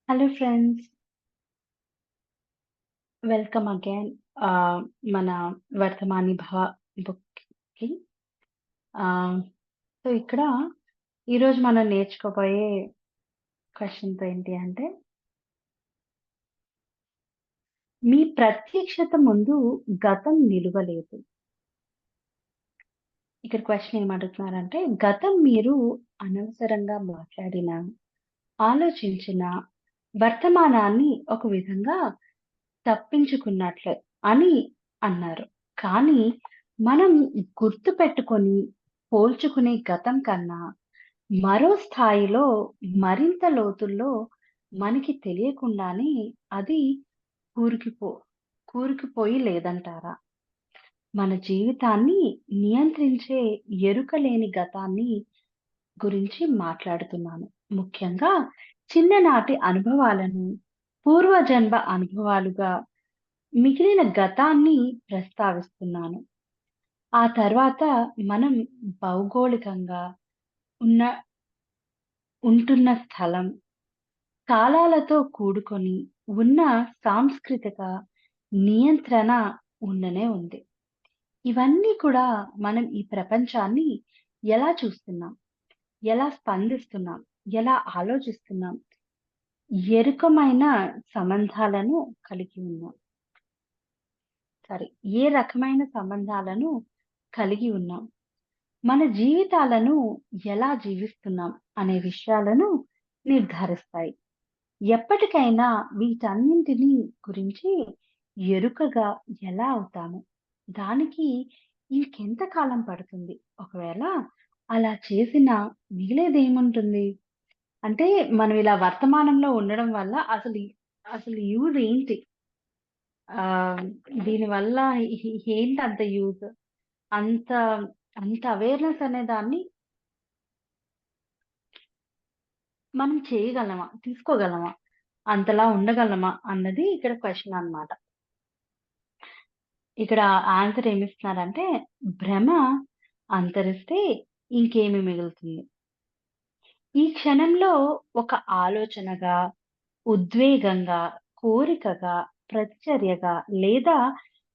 Hello friends. Welcome again. ఆహ్, మన వర్తమాని భవ బుక్‌కి. ఆహ్, సో, ఇక్కడ ఈరోజు మనం నేర్చుకోబోయే క్వెషన్స్ ఏంటి అంటే, మీ ప్రత్యక్షత ముందు గతం నిలువలేదు. ఇక్కడ క్వెషన్ ఏమడుగుతున్నారంటే, గతం మీరు అనవసరంగా మాట్లాడిన, ఆలోచించిన, వర్తమానాన్ని ఒక విధంగా తప్పించుకున్నట్లే అని అన్నారు. కానీ మనం గుర్తుపెట్టుకొని, పోల్చుకునే గతం కన్నా మరో స్థాయిలో, మరింత లోతుల్లో మనకి తెలియకుండానే అది కూరుకుపో కూరుకుపోయి లేదంటారా? మన జీవితాన్ని నియంత్రించే ఎరుకలేని గతాన్ని గురించి మాట్లాడుతున్నాను. ముఖ్యంగా చిన్ననాటి అనుభవాలను పూర్వజన్మ అనుభవాలుగా మిగిలిన గతాన్ని ప్రస్తావిస్తున్నాను. ఆ తర్వాత మనం భౌగోళికంగా ఉన్న ఉంటున్న స్థలం, కాలాలతో కూడుకొని ఉన్న సాంస్కృతిక నియంత్రణ ఉండనే ఉంది. ఇవన్నీ కూడా మనం ఈ ప్రపంచాన్ని ఎలా చూస్తున్నాం? ఎలా స్పందిస్తున్నాం? ఎలా ఆలోచిస్తున్నాం? ఎరుకమైన సంబంధాలను కలిగి ఉన్నాం. సారీ, ఏ రకమైన సంబంధాలను కలిగి ఉన్నాం? మన జీవితాలను ఎలా జీవిస్తున్నాం అనే విషయాలను నిర్ధారిస్తాయి. ఎప్పటికైనా వీటన్నింటిని గురించి ఎరుకగా ఎలా అవుతాము? దానికి ఇంకెంత కాలం పడుతుంది? ఒకవేళ అలా చేసినా మిగిలేదేముంటుంది? అంటే మనం ఇలా వర్తమానంలో ఉండడం వల్ల అసలు యూజ్ ఏంటి? ఆహ్, దీనివల్ల ఏంటంత యూజ్? అంత అంత అవేర్‌నెస్ అనే దాన్ని మనం చేయగలమా? తీసుకోగలమా? అంతలా ఉండగలమా? అన్నది ఇక్కడ క్వెషన్ అన్నమాట. ఇక్కడ ఆన్సర్ ఏమిస్తున్నారంటే, భ్రమ అంతరిస్తే ఇంకేమి మిగులుతుంది? ఈ క్షణంలో ఒక ఆలోచనగా, ఉద్వేగంగా, కోరికగా, ప్రతిచర్యగా లేదా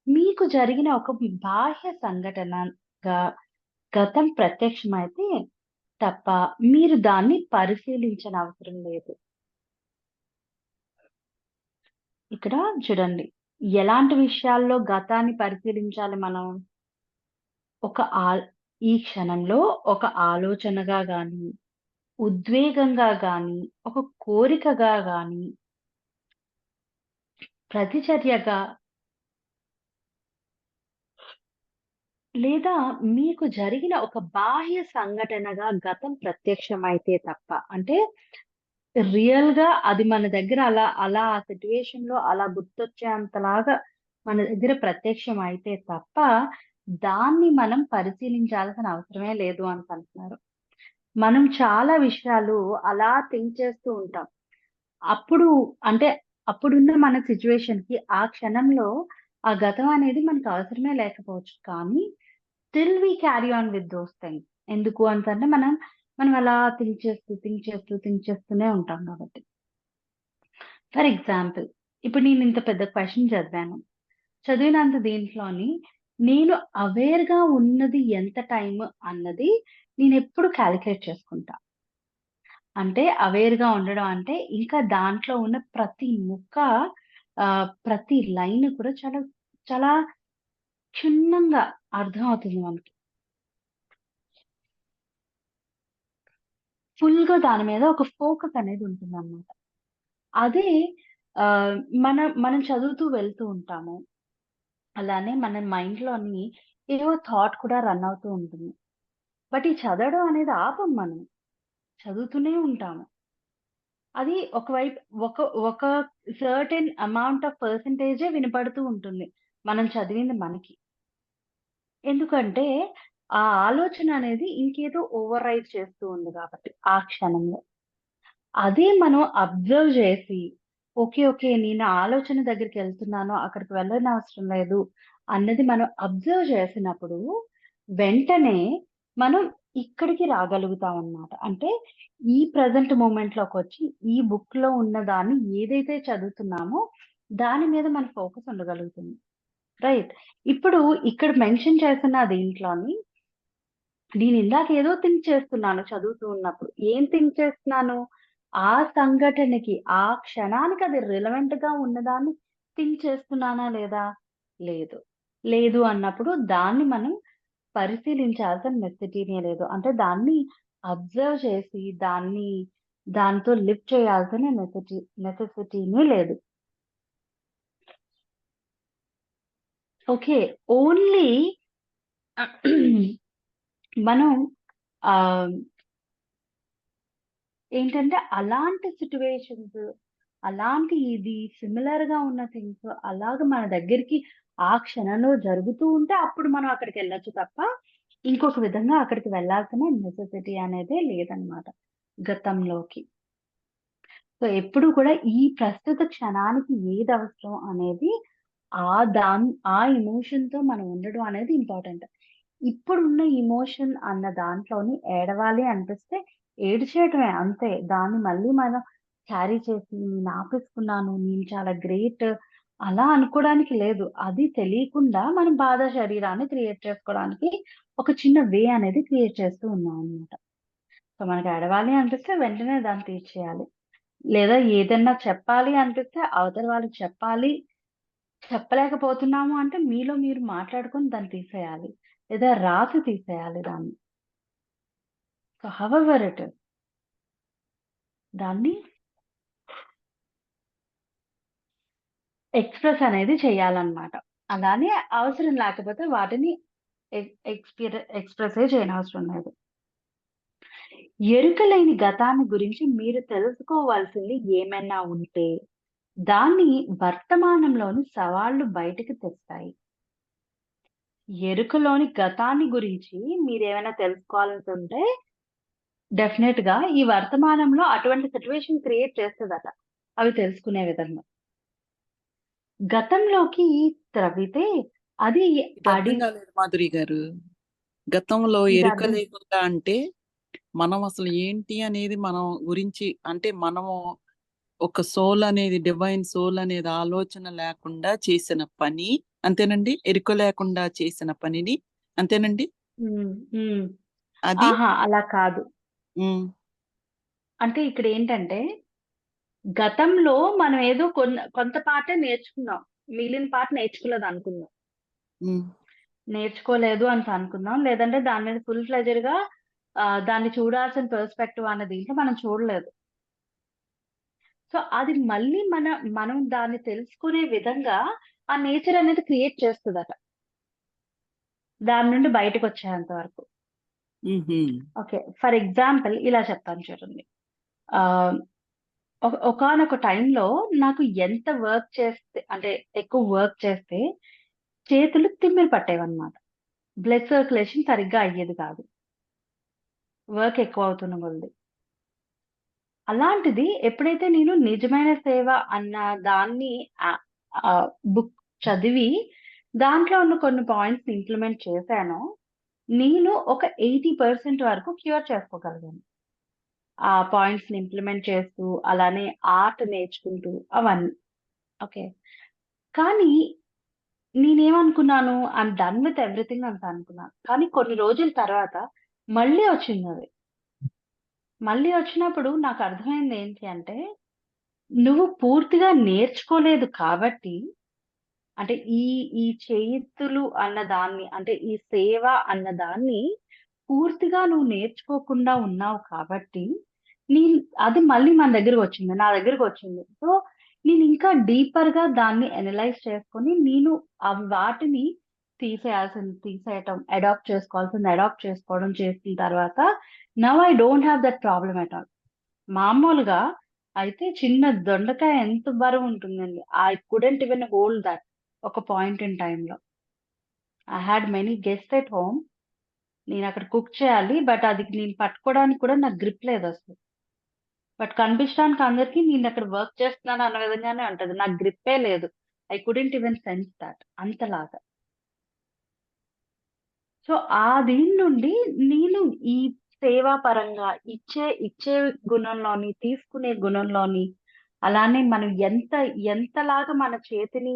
మీకు జరిగిన ఒక బాహ్య సంఘటనగా గతం ప్రత్యక్షమైతే తప్ప మీరు దాన్ని పరిశీలించనవసరం లేదు. ఇక్కడ చూడండి. ఎలాంటి విషయాల్లో గతాన్ని పరిశీలించాలి మనం? ఒక ఆల్ ఈ క్షణంలో ఒక ఆలోచనగా గాని, ఉద్వేగంగా గాని, ఒక కోరికగా గాని, ప్రతిచర్యగా లేదా మీకు జరిగిన ఒక బాహ్య సంఘటనగా గతం ప్రత్యక్షమైతే తప్ప. అంటే రియల్‌గా అది మన దగ్గర అలా ఆ సిట్యుయేషన్‌లో అలా గుర్తొచ్చేంతలాగా మన దగ్గర ప్రత్యక్షం అయితే తప్ప, దాన్ని మనం పరిశీలించాల్సిన అవసరమే లేదు అనేసంటున్నారు. మనం చాలా విషయాలు అలా థింక్ చేస్తూ ఉంటాం. అప్పుడు అంటే అప్పుడున్న మన సిట్యుయేషన్‌కి ఆ క్షణంలో ఆ గతం అనేది మనకు అవసరమే లేకపోవచ్చు. కానీ still we carry on with those things. ఎందుకు అనేసంటే మనం అలా థింక్ చేస్తూనే ఉంటాం కాబట్టి. ఫర్ ఎగ్జాంపుల్, ఇప్పుడు నేనింత పెద్ద క్వెషన్ చదివాను. చదివినంత దీంట్లోని నేను అవేర్‌గా ఉన్నది ఎంత టైము అన్నది నేనెప్పుడు కాలిక్యులేట్ చేసుకుంటా. అంటే అవేర్‌గా ఉండడం అంటే ఇంకా దాంట్లో ఉన్న ప్రతి ముక్క ప్రతి లైన్ కూడా చాలా చాలా క్షుణ్ణంగా అర్థమవుతుంది మనకి. ఫుల్‌గా దాని మీద ఒక ఫోకస్ అనేది ఉంటుందన్నమాట. అదే ఆహ్, మనం చదువుతూ వెళ్తూ ఉంటాము. అలానే మన మైండ్‌లోని ఏవో థాట్ కూడా రన్ అవుతూ ఉంటుంది. బట్ ఈ చదవడం అనేది ఆపం మనం. చదువుతూనే ఉంటాము. అది ఒకవైపు ఒక ఒక సర్టెన్ అమౌంట్ ఆఫ్ పర్సెంటేజే వినపడుతూ ఉంటుంది. మనం చదివింది మనకి. ఎందుకంటే, ఆ ఆలోచన అనేది ఇంకేదో ఓవర్ రైడ్ చేస్తూ ఉంది కాబట్టి ఆ క్షణంలో. అదే మనం అబ్జర్వ్ చేసి, ఓకే. నేను ఆ ఆలోచన దగ్గరికెళ్తున్నాను. అక్కడికి వెళ్ళనవసరం లేదు అన్నది మనం అబ్జర్వ్ చేసినప్పుడు, వెంటనే మనం ఇక్కడికి రాగలుగుతామనమాట. అంటే ఈ ప్రెజెంట్ మూమెంట్‌లోకొచ్చి ఈ బుక్‌లో ఉన్నదాన్ని ఏదైతే చదువుతున్నామో దాని మీద మన ఫోకస్ ఉండగలుగుతుంది. రైట్. ఇప్పుడు ఇక్కడ మెన్షన్ చేసిన దీంట్లోని నేనిందాక ఏదో థింక్ చేస్తున్నాను చదువుతూ ఉన్నప్పుడు. ఏం థింక్ చేస్తున్నాను? ఆ సంఘటనకి, ఆ క్షణానికి అది రిలవెంట్‌గా ఉన్నదాన్ని థింక్ చేస్తున్నానా లేదా? లేదు. లేదు అన్నప్పుడు దాన్ని మనం పరిశీలించాల్సిన నెసెసిటీనే లేదు. అంటే దాన్ని అబ్జర్వ్ చేసి దాంతో లివ్ చేయాల్సిన నెసెసిటీనే లేదు. ఓకే. ఓన్లీ మనం ఆహ్, ఏంటంటే అలాంటి సిట్యుయేషన్స్, అలాంటి ఇది సిమిలర్‌గా ఉన్న థింగ్స్ అలాగా మన దగ్గరికి ఆ క్షణంలో జరుగుతూ ఉంటే అప్పుడు మనం అక్కడికెళ్ళొచ్చు తప్ప, ఇంకొక విధంగా అక్కడికి వెళ్ళాల్సిన నెసెసిటీ అనేదే లేదనమాట గతంలోకి. సో, ఎప్పుడు కూడా ఈ ప్రస్తుత క్షణానికి ఏదవసరం అనేది ఆ ఆ ఎమోషన్‌తో మనం ఉండడం అనేది ఇంపార్టెంట్. ఇప్పుడున్న ఎమోషన్ అన్న దాంట్లోని ఏడవాలి అనిపిస్తే ఏడ్చేయటమే అంతే. దాన్ని మళ్ళీ మనం క్యారీ చేసి నేను ఆపేసుకున్నాను, నేను చాలా గ్రేట్ అలా అనుకోవడానికి లేదు. అది తెలియకుండా మనం బాధ శరీరాన్ని క్రియేట్ చేసుకోవడానికి ఒక చిన్న వే అనేది క్రియేట్ చేస్తూ ఉన్నామనమాట. సో, మనకి ఏడవాలి అనిపిస్తే వెంటనే దాన్ని తీర్చేయాలి. లేదా ఏదన్నా చెప్పాలి అనిపిస్తే అవతల వాళ్ళకి చెప్పాలి. చెప్పలేకపోతున్నాము అంటే మీలో మీరు మాట్లాడుకొని దాన్ని తీసేయాలి. లేదా రాసి తీసేయాలి దాన్ని. సో, హౌఎవర్ ఇట్ ఈస్ దాన్ని ఎక్స్‌ప్రెస్ అనేది చేయాలన్నమాట. అలానే అవసరం లేకపోతే వాటిని ఎక్స్‌ప్రెసే చేయనవసరం లేదు. ఎరుకలేని గతాన్ని గురించి మీరు తెలుసుకోవాల్సింది ఏమైనా ఉంటే, దాన్ని వర్తమానంలోని సవాళ్లు బయటికి తెస్తాయి. ఎరుకలోని గతాన్ని గురించి మీరేమైనా తెలుసుకోవాలనుకుంటే డెఫినెట్‌గా ఈ వర్తమానంలో అటువంటి సిట్యుయేషన్ క్రియేట్ చేస్తదట. అవి తెలుసుకునే విధంగా. గతంలోకి త్రవ్వితే అది ఇది అర్థం అడి కాలేదు మాధురి గారు. గతంలో ఇది ఎరుక అర్థం లేకుండా అంటే, మనం అసలు ఏంటి అనేది మనం గురించి అంటే మనము ఒక సోల్ అనేది డివైన్ సోల్ అనేది ఆలోచన లేకుండా చేసిన పని అంతేనండి? ఎరుక లేకుండా చేసిన పనిని అంతేనండి? హ్మ్. హ్మ్. అది ఆహా! అలా కాదు. హ్మ్. అంటే ఇక్కడేంటంటే, గతంలో మనం ఏదో కొంత పార్టే నేర్చుకున్నాం. మిగిలిన పార్ట్ నేర్చుకోలేదనుకుందాం. హ్మ్. నేర్చుకోలేదు అనుకుందాం. లేదంటే దాని మీద ఫుల్ ఫ్లెడ్జెడ్‌గా దాన్ని చూడాల్సిన పర్స్‌పెక్టివ్ అన్న దీంట్లో మనం చూడలేదు. సో, అది మళ్ళీ మనం దాన్ని తెలుసుకునే విధంగా ఆ నేచర్ అనేది క్రియేట్ చేస్తదట. దాని నుండి బయటకొచ్చేంత వరకు. హుహు. ఓకే. ఫర్ ఎగ్జాంపుల్ ఇలా చెప్తాను చూడండి. ఆహ్, ఒకానొక టైంలో నాకు ఎంత వర్క్ చేస్తే అంటే ఎక్కువ వర్క్ చేస్తే చేతులు తిమ్మిరి పట్టేవన్నమాట. బ్లడ్ సర్క్యులేషన్ సరిగ్గా అయ్యేది కాదు. వర్క్ ఎక్కువ అవుతున్న కొద్దీ. అలాంటిది ఎప్పుడైతే నేను నిజమైన సేవ అన్న దాన్ని ఆహ్, ఆహ్, బుక్ చదివి దాంట్లో ఉన్న కొన్ని పాయింట్స్‌ని ఇంప్లిమెంట్ చేశానో, నేను ఒక 80% వరకు క్యూర్ చేసుకోగలిగాను. ఆ పాయింట్స్‌ని ఇంప్లిమెంట్ చేస్తూ, అలానే ఆర్ట్ నేర్చుకుంటూ అవన్నీ. ఓకే. కానీ నేనేమనుకున్నాను, ఐయామ్ డన్ విత్ ఎవ్రీథింగ్ అంత అనుకున్నాను. కానీ కొన్ని రోజుల తర్వాత మళ్ళీ వచ్చిందది. మళ్ళీ వచ్చినప్పుడు నాకర్థమైంది ఏంటి అంటే, నువ్వు పూర్తిగా నేర్చుకోలేదు కాబట్టి అంటే ఈ ఈ చేతులు అన్న దాన్ని అంటే ఈ సేవ అన్న దాన్ని పూర్తిగా నువ్వు నేర్చుకోకుండా ఉన్నావు కాబట్టి, నీన్ అది మళ్ళీ మన దగ్గరకొచ్చింది. నా దగ్గరకొచ్చింది. సో, నేనింకా డీపర్‌గా దాన్ని అనలైజ్ చేసుకొని, నేను వాటిని తీసేయటం, అడాప్ట్ చేసుకోవాల్సింది అడాప్ట్ చేసుకోవడం చేసిన తర్వాత, now I don't have that problem at all. మామూలుగా అయితే చిన్న దొండకాయ ఎంత బరువుంటుందండి. I couldn't even hold that ఒక పాయింట్ ఇన్ టైమ్‌లో. I had many guests at home. నేనక్కడ కుక్ చేయాలి. బట్ అది నేను పట్టుకోవడానికి కూడా నాకు గ్రిప్ లేదసలు. బట్ కనిపించడానికి అందరికి నేనక్కడ వర్క్ చేస్తున్నాను అన్న విధంగానే ఉంటది. నాకు గ్రిప్పే లేదు. I couldn't even sense thought అంతలాగా. సో, ఆ దీని నుండి నేను ఈ సేవా పరంగా ఇచ్చే గుణంలోని, తీసుకునే గుణంలోని, అలానే మనం ఎంతలాగా మన చేతిని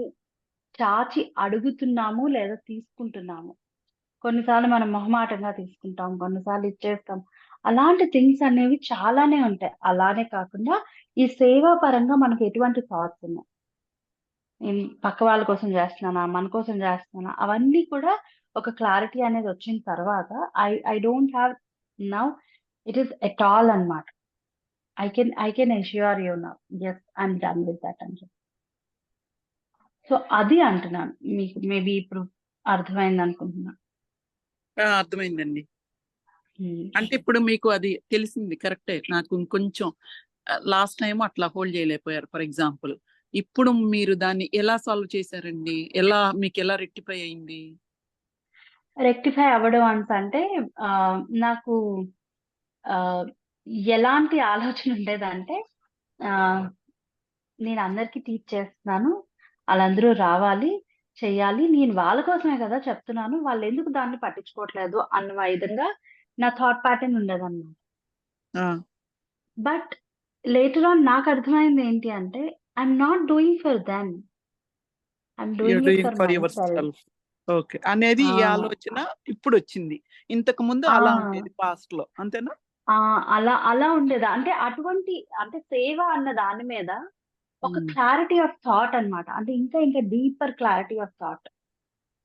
చాచి అడుగుతున్నాము లేదా తీసుకుంటున్నాము. కొన్నిసార్లు మనం మొహమాటంగా తీసుకుంటాం. కొన్నిసార్లు ఇచ్చేస్తాం. అలాంటి థింగ్స్ అనేవి చాలానే ఉంటాయి. అలానే కాకుండా ఈ సేవా పరంగా మనకు ఎటువంటి థాట్స్ ఉన్నాయి. నేను పక్క వాళ్ళ కోసం జేస్తున్నానా? మన కోసం జేస్తున్నానా? అవన్నీ కూడా ఒక క్లారిటీ అనేదొచ్చిన తర్వాత I don't have now it is at all అన్నమాట. I can assure you now. Yes, I'm done with that అని చెప్పి. సో, అది అంటున్నాను. మీకు మేబీ ఇప్పుడు అర్థమైందనుకుంటున్నా. అర్థమైందండి. అంటే హ్మ్. ఇప్పుడు మీకు అది తెలిసింది కరెక్టే. నాకు ఇంకొంచెం లాస్ట్ టైమ్ అట్లా హోల్డ్ చేయలేకపోయారు ఫర్ ఎగ్జాంపుల్. ఇప్పుడు మీరు దాన్ని ఎలా సాల్వ్ చేశారండి? మీకెలా రెక్టిఫై అయింది? రెక్టిఫై అవ్వడం అంటే నాకు ఆహ్, ఎలాంటి ఆలోచన ఉండేదంటే ఆహ్, నేను అందరికి టీచ్ చేస్తున్నాను. ఆళ్ళందరూ రావాలి, చెయ్యాలి. నేను వాళ్ళ కోసమే కదా చెప్తున్నాను. వాళ్ళెందుకు దాన్ని పట్టించుకోవట్లేదు అన్న విధంగా నా థాట్ ప్యాటర్న్ ఉండేదన్నమాట. ఆ! బట్ లేటర్ ఆన్ నాకర్థమైంది ఏంటి అంటే I'm not doing for them. I'm you're doing it doing for for my your self. Self. Okay. అనేది ఈ ఆలోచన ఆ! ఇప్పుడొచ్చింది. ఇంతకుముందు ఆ! అలా ఉండేది పాస్ట్‌లో. అంతేనా? ఆ! అలా ఉండేదా? అంటే అటువంటి అంటే సేవ అన్న దాని మీద ఒక హ్మ్. క్లారిటీ ఆఫ్ థాట్ అన్నమాట. అంటే ఇంకా డీపర్ క్లారిటీ ఆఫ్ థాట్.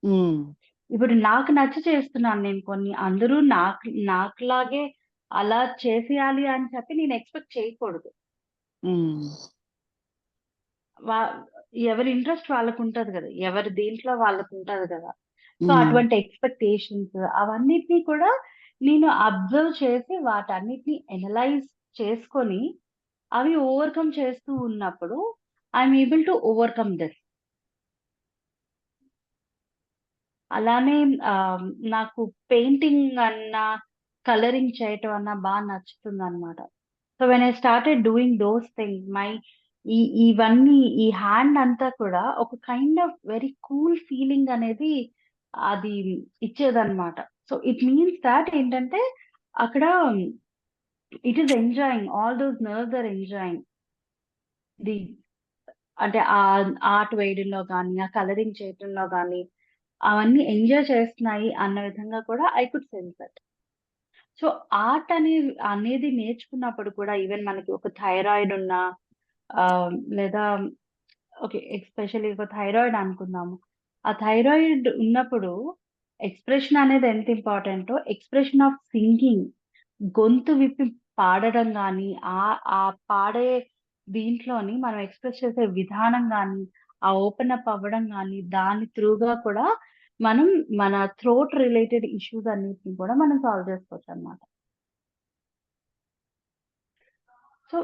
హ్మ్. ఇప్పుడు నాకు నచ్చి చేస్తున్నాను నేను కొన్ని. అందరూ నాకులాగే అలా చేసేయాలి అని చెప్పి నేను ఎక్స్‌పెక్ట్ చేయకూడదు. హ్మ్. వా ఎవరి ఇంట్రెస్ట్ వాళ్ళకుంటది గదా! ఎవరి దీంట్లో వాళ్ళకుంటది గదా! సో, హ్మ్. అటువంటి ఎక్స్‌పెక్టేషన్స్ అవన్నిటిని కూడా నేను అబ్జర్వ్ చేసి వాటన్నిటిని అనలైజ్ చేసుకొని, అవి ఓవర్‌కమ్ చేస్తూ ఉన్నప్పుడు I'm able to overcome this. అలానే నాకు పెయింటింగ్ అన్నా, కలరింగ్ చేయటం అన్నా నచ్చుతుందనమాట. So, when I started doing those things ఇవన్నీ ఈ హ్యాండ్ అంతా కూడా ఒక kind of very cool feeling అనేది అది ఇచ్చేదనమాట. సో, ఇట్ మీన్స్ థాట్ ఏంటంటే అక్కడ it is enjoying. All those nerves are enjoying. The అంటే ఆర్ట్ వేయడంలో గాని, ఆ కలరింగ్ చేయటంలో గాని, అవన్నీ ఎంజాయ్ చేస్తున్నాయి అన్న విధంగా కూడా I could sense that. So, art అనేది నేర్చుకున్నప్పుడు కూడా ఈవెన్ మనకి ఒక థైరాయిడ్ ఉన్నా లేదా ఓకే. ఎస్పెషల్లీ ఒక థైరాయిడ్ అనుకుందాము. ఆ థైరాయిడ్ ఉన్నప్పుడు ఎక్స్‌ప్రెషన్ అనేది ఎంత ఇంపార్టెంటో, ఎక్స్‌ప్రెషన్ ఆఫ్ సింగింగ్ గొంతు విప్పి పాడడం గాని, ఆ పాడే దీంట్లోని మనం ఎక్స్‌ప్రెస్ చేసే విధానం గాని, ఆ ఓపెన్ అప్ అవ్వడం గాని, దాని త్రూగా కూడా మనం మన థ్రోట్ రిలేటెడ్ ఇష్యూస్ అన్నిటిని కూడా మనం సాల్వ్ చేసుకోవచ్చనమాట. సో,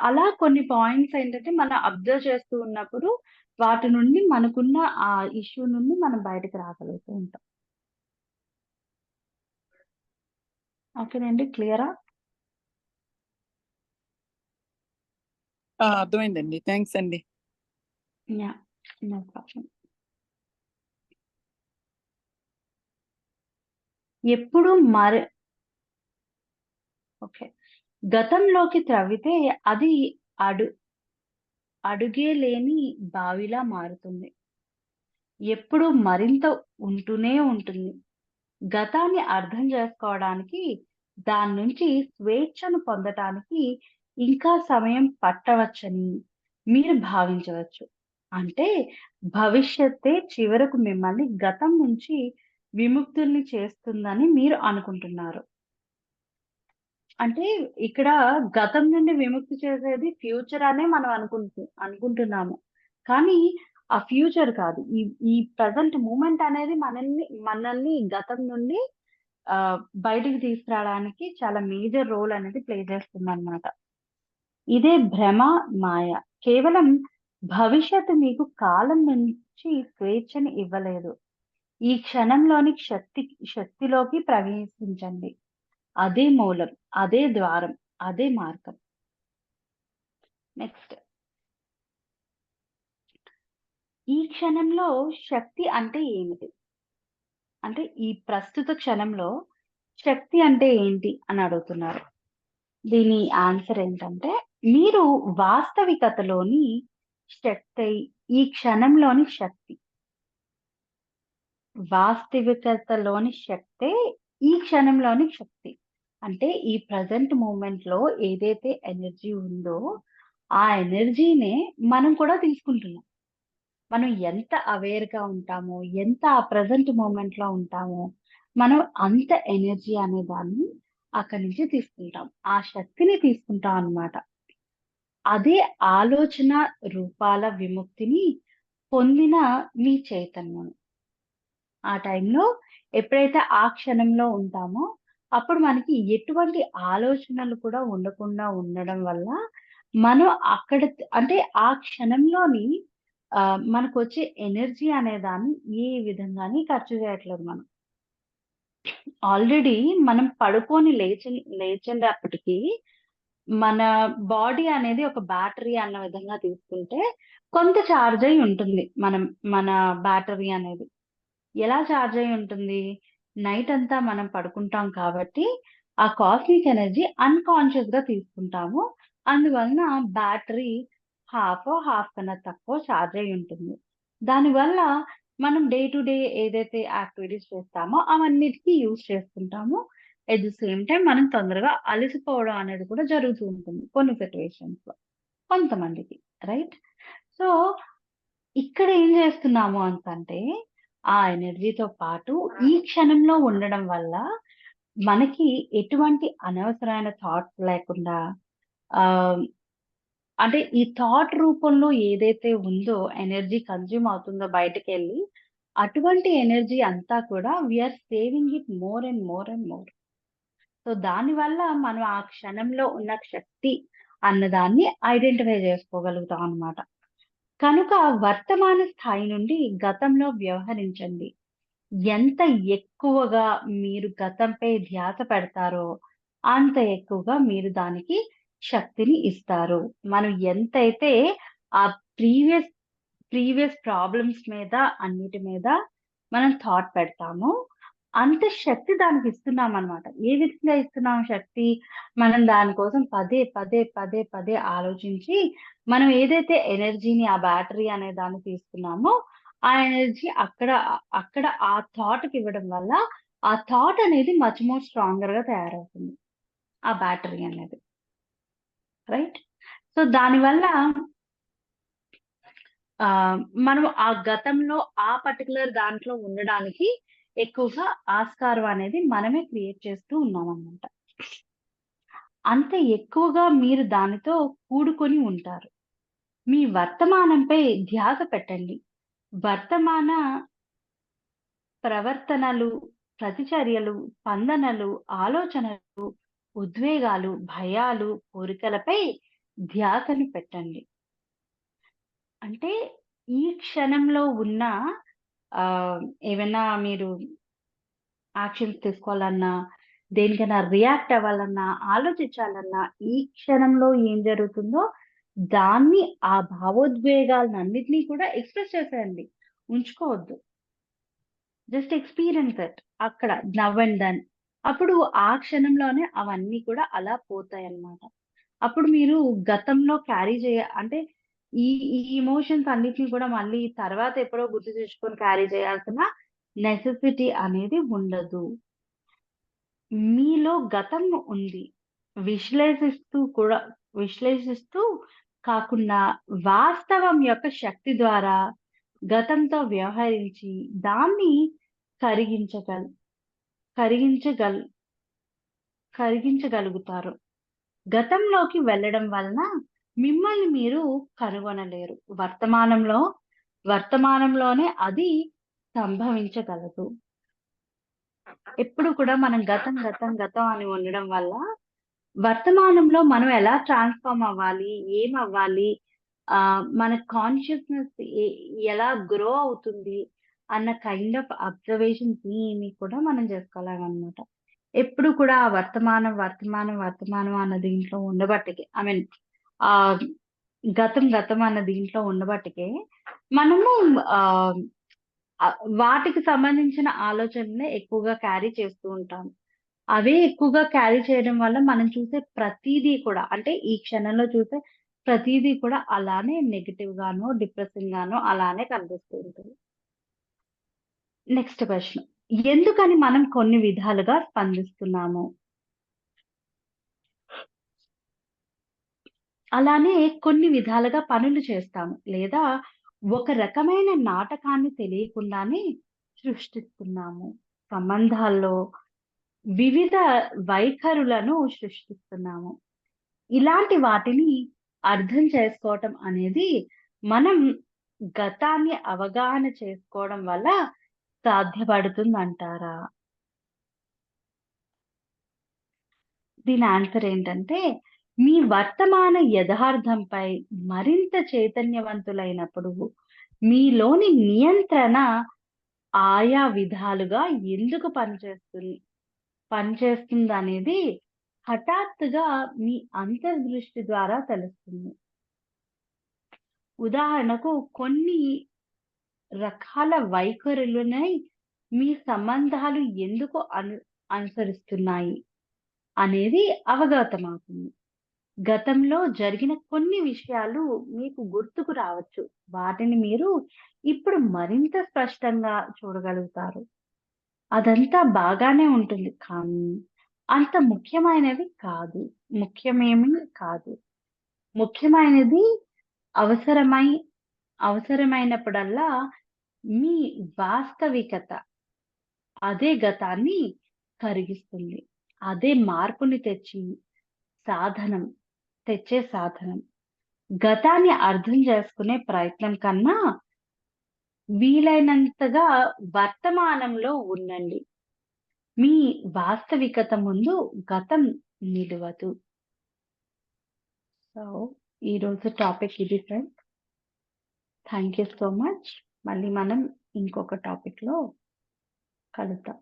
అలా కొన్ని పాయింట్స్ ఏంటంటే మనం అబ్జర్వ్ చేస్తూ ఉన్నప్పుడు వాటి నుండి మనకున్న ఆ ఇష్యూ నుండి మనం బయటకి రాగలుగుతూ ఉంటాం. ఓకేనండి. క్లియరా? అర్థమైందండి. థాంక్స్ అండి. యాహ్! No problem. ఎప్పుడు మరి ఓకే. గతంలోకి త్రవ్వితే అది అడు అడుగే లేని బావిలా మారుతుంది. ఎప్పుడూ మరింత ఉంటూనే ఉంటుంది. గతాన్ని అర్థం చేసుకోవడానికి, దాన్నుంచి స్వేచ్ఛను పొందటానికి ఇంకా సమయం పట్టవచ్చని మీరు భావించవచ్చు. అంటే భవిష్యత్తే చివరకు మిమ్మల్ని గతం నుంచి విముక్తుల్ని చేస్తుందని మీరు అనుకుంటున్నారు. అంటే ఇక్కడ గతం నుండి విముక్తి చేసేది ఫ్యూచర్ అనే మనం అనుకుంటున్నాము. కానీ ఆ ఫ్యూచర్ కాదు. ఈ ఈ ప్రెజెంట్ మూమెంట్ అనేది మనల్ని గతం నుండి ఆహ్, బయటికి తీసుకురావడానికి చాలా మేజర్ రోల్ అనేది ప్లే చేస్తుందన్నమాట. ఇదే భ్రమ, మాయ. కేవలం భవిష్యత్తు మీకు కాలం నుంచి స్వేచ్ఛని ఇవ్వలేదు. ఈ క్షణంలోని శక్తిలోకి ప్రవేశించండి. అదే మూలం, అదే ద్వారం, అదే మార్గం. నెక్స్ట్. ఈ క్షణంలో శక్తి అంటే ఏమిటి? అంటే ఈ ప్రస్తుత క్షణంలో శక్తి అంటే ఏంటి అని అడుగుతున్నారు. దీని ఆన్సర్ ఏంటంటే, మీరు వాస్తవికతలోని శక్తి, ఈ క్షణంలోని శక్తి. వాస్తవికతలోని శక్తే ఈ క్షణంలోని శక్తి. అంటే ఈ ప్రెజెంట్ మూమెంట్‌లో ఏదైతే ఎనర్జీ ఉందో, ఆ ఎనర్జీనే మనం కూడా తీసుకుంటున్నాం. మనం ఎంత అవేర్‌గా ఉంటామో, ఎంత ఆ ప్రెజెంట్ మూమెంట్‌లో ఉంటామో, మనం అంత ఎనర్జీ అనే దాన్ని అక్కడి నుంచి తీసుకుంటాం. ఆ శక్తిని తీసుకుంటాం అన్నమాట. అదే ఆలోచన రూపాల విముక్తిని పొందిన మీ చైతన్యం. ఆ టైంలో ఎప్పుడైతే ఆ క్షణంలో ఉంటామో, అప్పుడు మనకి ఎటువంటి ఆలోచనలు కూడా ఉండకుండా ఉండడం వల్ల, మనం అక్కడ అంటే ఆ క్షణంలోని మనకొచ్చే ఎనర్జీ అనే దాన్ని ఏ విధంగాని ఖర్చు చేయట్లేదు మనం. ఆల్రెడీ మనం పడుకొని లేచినప్పటికి మన బాడీ అనేది ఒక బ్యాటరీ అన్న విధంగా తీసుకుంటే, కొంత చార్జ్ అయ్యి ఉంటుంది. మన బ్యాటరీ అనేది. ఎలా చార్జ్ అయ్యి ఉంటుంది? నైట్ అంతా మనం పడుకుంటాం కాబట్టి, ఆ కాస్మిక్ ఎనర్జీ అన్‌కాన్షియస్‌గా తీసుకుంటాము. అందువలన బ్యాటరీ హాఫ్ కన్నా తక్కువ చార్జ్ అయ్యి ఉంటుంది. దానివల్ల మనం డే టు డే ఏదైతే యాక్టివిటీస్ చేస్తామో అవన్నిటికి యూజ్ చేసుకుంటాము. ఎట్ ది సేమ్ టైమ్ మనం తొందరగా అలసిపోవడం అనేది కూడా జరుగుతూ ఉంటుంది కొన్ని సిట్యుయేషన్స్‌లో కొంతమందికి. రైట్? సో, ఇక్కడ ఏం చేస్తున్నాము అనేసంటే, ఆ ఎనర్జీతో పాటు ఈ క్షణంలో ఉండడం వల్ల మనకి ఎటువంటి అనవసరమైన థాట్స్ లేకుండా ఆహ్, అంటే ఈ థాట్ రూపంలో ఏదైతే ఉందో ఎనర్జీ కన్జ్యూమ్ అవుతుందో బయటకెళ్ళి, అటువంటి ఎనర్జీ అంతా కూడా we are saving it more and more and more. So, దానివల్ల మనం ఆ క్షణంలో ఉన్న శక్తి అన్నదాన్ని ఐడెంటిఫై చేసుకోగలుగుతాం అన్నమాట. కనుక వర్తమాన స్థాయి నుండి గతంలో వ్యవహరించండి. ఎంత ఎక్కువగా మీరు గతంపై ధ్యాస పెడతారో, అంత ఎక్కువగా మీరు దానికి శక్తిని ఇస్తారు. మనం ఎంతైతే ఆ ప్రీవియస్ ప్రీవియస్ ప్రాబ్లమ్స్ మీద, అన్నిటి మీద మనం థాట్ పెడతామో, అంత శక్తి దానికిస్తున్నామనమాట. ఏ విధంగా ఇస్తున్నాం శక్తి? మనం దాని కోసం పదే ఆలోచించి, మనం ఏదైతే ఎనర్జీని ఆ బ్యాటరీ అనే దాన్ని తీసుకున్నామో, ఆ ఎనర్జీ అక్కడ ఆ థాట్‌కివ్వడం వల్ల, ఆ థాట్ అనేది మచ్ మోర్ స్ట్రాంగర్‌గా తయారవుతుంది. ఆ బ్యాటరీ అనేది. రైట్? సో, దానివల్ల మనం ఆ గతంలో ఆ పర్టిక్యులర్ దాంట్లో ఉండడానికి ఎక్కువగా ఆస్కారం అనేది మనమే క్రియేట్ చేస్తూ ఉన్నామనమాట. అంత ఎక్కువగా మీరు దానితో కూడుకొని ఉంటారు. మీ వర్తమానంపై ధ్యాస పెట్టండి. వర్తమాన ప్రవర్తనలు, ప్రతిచర్యలు, స్పందనలు, ఆలోచనలు, ఉద్వేగాలు, భయాలు, కోరికలపై ధ్యాసను పెట్టండి. అంటే ఈ క్షణంలో ఉన్న ఆహ్, ఏవన్నా మీరు యాక్షన్స్ తీసుకోవాలన్నా, దేనికైనా రియాక్ట్ అవ్వాలన్నా, ఆలోచించాలన్నా, ఈ క్షణంలో ఏం జరుగుతుందో దాన్ని ఆ భావోద్వేగాలనన్నిటిని కూడా ఎక్స్‌ప్రెస్ చేసేయండి. ఉంచుకోవద్దు. జస్ట్ ఎక్స్‌పీరియన్స్ ఇట్ అక్కడ నౌ అండ్ దెన్. అప్పుడు ఆ క్షణంలోనే అవన్నీ కూడా అలా పోతాయన్నమాట. అప్పుడు మీరు గతంలో క్యారీ అంటే ఈ ఈ ఎమోషన్స్ అన్నిటిని కూడా మళ్ళీ తర్వాత ఎప్పుడో గుర్తు తెచ్చుకొని క్యారీ చేయాల్సిన నెసెసిటీ అనేది ఉండదు. మీలో గతం ఉంది. కూడా విశ్లేషిస్తూ కాకుండా వాస్తవం యొక్క శక్తి ద్వారా గతంతో వ్యవహరించి దాన్ని కరిగించగల్ కరిగించగల్ కరిగించగలుగుతారు. గతంలోకి వెళ్ళడం వలన మిమ్మల్ని మీరు కనుగొనలేరు. వర్తమానంలోనే అది సంభవించగలదు. ఎప్పుడు కూడా మనం గతం అని ఉండడం వల్ల వర్తమానంలో మనం ఎలా ట్రాన్స్‌ఫార్మ్ అవ్వాలి? ఏమవ్వాలి? మన కాన్షియస్‌నెస్ ఎలా గ్రో అవుతుంది? అన్న కైండ్ ఆఫ్ అబ్జర్వేషన్స్ ఏమి కూడా మనం చేసుకోలేమనమాట. ఎప్పుడు కూడా ఆ వర్తమానం అన్న దీంట్లో ఉండబట్టికే ఐ మీన్ ఆహ్, గతం అన్న దీంట్లో ఉండబట్టికే మనము ఆహ్, వాటికి సంబంధించిన ఆలోచనలే ఎక్కువగా క్యారీ చేస్తూ ఉంటాం. అవే ఎక్కువగా క్యారీ చేయడం వల్ల మనం చూసే ప్రతీదీ కూడా అంటే ఈ క్షణంలో చూసే ప్రతీదీ కూడా అలానే నెగెటివ్ గానో, డిప్రెసింగ్ గానో అలానే కనిపిస్తూ ఉంటుంది. Next question. ఎందుకని మనం కొన్ని విధాలుగా స్పందిస్తున్నాము? అలానే కొన్ని విధాలుగా పనులు చేస్తాము. లేదా ఒక రకమైన నాటకాన్ని తెలియకుండానే సృష్టిస్తున్నాము. సంబంధాల్లో వివిధ వైఖరులను సృష్టిస్తున్నాము. ఇలాంటి వాటిని అర్థం చేసుకోవటం అనేది మనం గతాన్ని అవగాహన చేసుకోవడం వల్ల సాధ్యపడుతుందంటారా? దీని ఆన్సర్ ఏంటంటే, మీ వర్తమాన యథార్థంపై మరింత చైతన్యవంతులైనప్పుడు, మీలోని నియంత్రణ ఆయా విధాలుగా ఎందుకు పనిచేస్తుందనేది హఠాత్తుగా మీ అంతర్దృష్టి ద్వారా తెలుస్తుంది. ఉదాహరణకు కొన్ని రకాల వైఖరులనై మీ సంబంధాలు ఎందుకు అనుసరిస్తున్నాయి అనేది అవగతమవుతుంది. గతంలో జరిగిన కొన్ని విషయాలు మీకు గుర్తుకు రావచ్చు. వాటిని మీరు ఇప్పుడు మరింత స్పష్టంగా చూడగలుగుతారు. అదంతా బాగానే ఉంటుంది. కానీ అంత ముఖ్యమైనవి కాదు. ముఖ్యమేమీ కాదు. ముఖ్యమైనది అవసరమై అవసరమైనప్పుడల్లా మీ వాస్తవికత అదే గతాన్ని కరిగిస్తుంది. అదే మార్పుని సాధనం తెచ్చే సాధనం. గతాన్ని అర్థం చేసుకునే ప్రయత్నం కన్నా వీలైనంతగా వర్తమానంలో ఉండండి. మీ వాస్తవికత ముందు గతం నిలువదు. సో, ఈరోజు టాపిక్ ఇది friends. Thank you so much. మళ్ళీ మనం ఇంకొక టాపిక్‌లో కలుద్దాం.